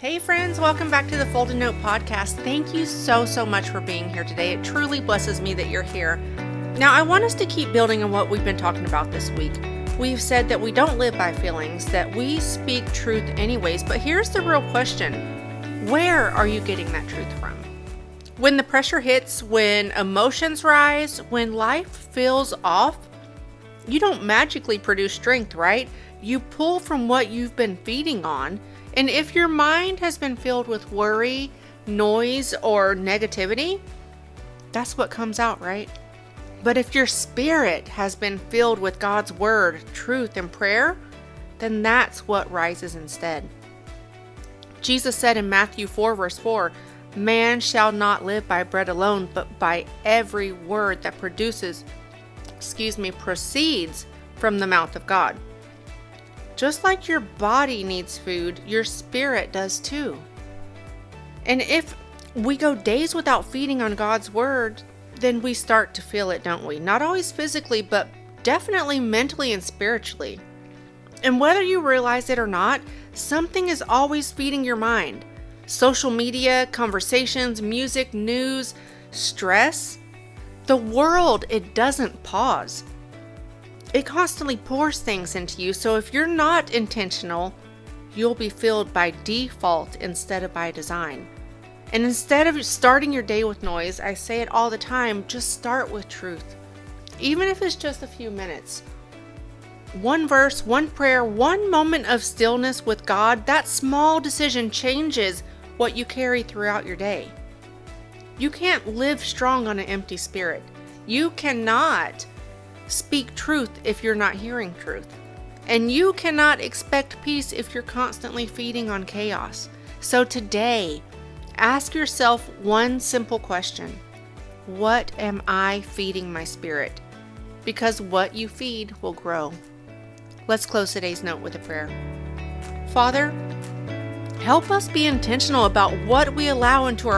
Hey friends, welcome back to the Folded Note Podcast. Thank you so much for being here today. It truly blesses me that you're here. Now, I want us to keep building on what we've been talking about this week. We've said that we don't live by feelings, that we speak truth anyways, but here's the real question. Where are you getting that truth from? When the pressure hits, when emotions rise, when life feels off, you don't magically produce strength, right? You pull from what you've been feeding on. And if your mind has been filled with worry, noise, or negativity, that's what comes out, right? But if your spirit has been filled with God's word, truth, and prayer, then that's what rises instead. Jesus said in Matthew 4, verse 4, "Man shall not live by bread alone, but by every word that proceeds from the mouth of God." Just like your body needs food, your spirit does too. And if we go days without feeding on God's word, then we start to feel it, don't we? Not always physically, but definitely mentally and spiritually. And whether you realize it or not, something is always feeding your mind. Social media, conversations, music, news, stress. The world, it doesn't pause. It constantly pours things into you, so if you're not intentional, you'll be filled by default instead of by design. And instead of starting your day with noise, I say it all the time, just start with truth. Even if it's just a few minutes. One verse, one prayer, one moment of stillness with God, that small decision changes what you carry throughout your day. You can't live strong on an empty spirit. You cannot speak truth if you're not hearing truth. And you cannot expect peace if you're constantly feeding on chaos. So today, ask yourself one simple question. What am I feeding my spirit? Because what you feed will grow. Let's close today's note with a prayer. Father, help us be intentional about what we allow into our